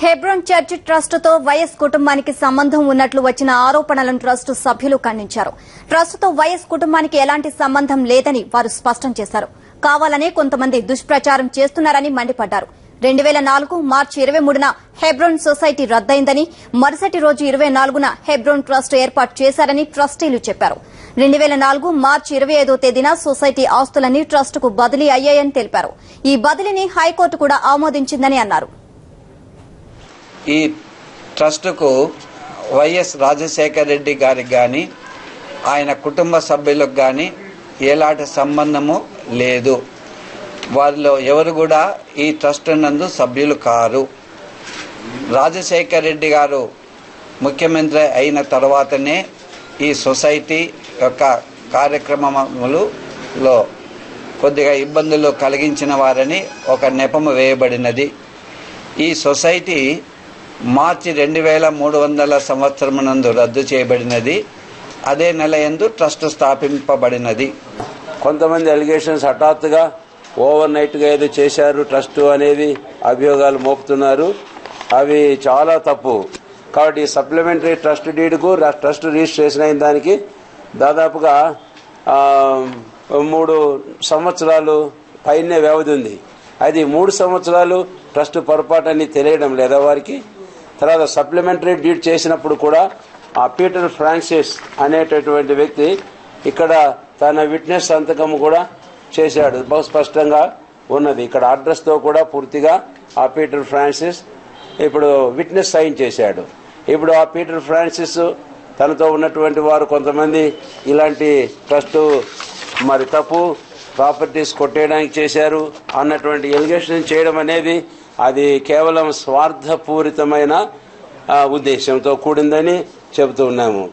Hebron church trust తో YS కుటుంబానికి సంబంధం ఉన్నట్లు వచ్చిన ఆరోపణలను ట్రస్ట్ సభ్యులు ఖండించారు. ట్రస్ట్ తో వైఎస్ కుటుంబానికి ఎలాంటి సంబంధం లేదని వారు స్పష్టం చేశారు. కావాలనే కొంతమంది దుష్ప్రచారం చేస్తున్నారని మండిపడ్డారు. 2004 మార్చి 23న హెబ్రోన్ సొసైటీ రద్దయిందని, మరుసటి రోజు 24న హెబ్రోన్ ట్రస్ట్ ఏర్పాటు చేశారని ట్రస్టీలు చెప్పారు. 2004 మార్చి 25వ తేదీన సొసైటీ ఆస్తులన్నీ ట్రస్టుకు బదిలీ అయ్యాయని తెలిపారు. ఈ బదిలీని హైకోర్టు కూడా ఆమోదించిందని అన్నారు. ఈ ట్రస్టుకు వైఎస్ రాజశేఖర రెడ్డి గారికి కానీ ఆయన కుటుంబ సభ్యులకు కానీ ఎలాంటి సంబంధము లేదు. వారిలో ఎవరు కూడా ఈ ట్రస్ట్ నందు సభ్యులు కారు. రాజశేఖర రెడ్డి గారు ముఖ్యమంత్రి అయిన తర్వాతనే ఈ సొసైటీ యొక్క కార్యక్రమములలో కొద్దిగా ఇబ్బందులు కలిగించిన వారని ఒక నెపము వేయబడినది. ఈ సొసైటీ మార్చి 2300 సంవత్సరం నందు రద్దు చేయబడినది. అదే నెల యందు ట్రస్ట్ స్థాపింపబడినది. కొంతమంది అలిగేషన్స్ హఠాత్తుగా ఓవర్ నైట్గా ఏదో చేశారు ట్రస్ట్ అనేది అభియోగాలు మోపుతున్నారు. అవి చాలా తప్పు. కాబట్టి సప్లిమెంటరీ ట్రస్ట్ డీడ్కు ట్రస్ట్ రిజిస్ట్రేషన్ అయిన దానికి దాదాపుగా 3 సంవత్సరాలు పైనే వ్యవధి ఉంది. అది 3 సంవత్సరాలు ట్రస్ట్ పొరపాటు తెలియడం లేదా వారికి. తర్వాత సప్లిమెంటరీ డీడ్ చేసినప్పుడు కూడా ఆ పీటర్ ఫ్రాన్సిస్ అనేటటువంటి వ్యక్తి ఇక్కడ తన విట్నెస్ సంతకం కూడా చేశాడు. బహు స్పష్టంగా ఉన్నది. ఇక్కడ అడ్రస్తో కూడా పూర్తిగా ఆ పీటర్ ఫ్రాన్సిస్ ఇప్పుడు విట్నెస్ సైన్ చేశాడు. ఇప్పుడు ఆ పీటర్ ఫ్రాన్సిస్ తనతో ఉన్నటువంటి వారు కొంతమంది ఇలాంటి ట్రస్ట్ మరి తప్పు ప్రాపర్టీస్ కొట్టేయడానికి చేశారు అన్నటువంటి ఎలిగేషన్ చేయడం అనేది అది కేవలం స్వార్థపూరితమైన ఉద్దేశంతో కూడిందని చెబుతూ ఉన్నాము.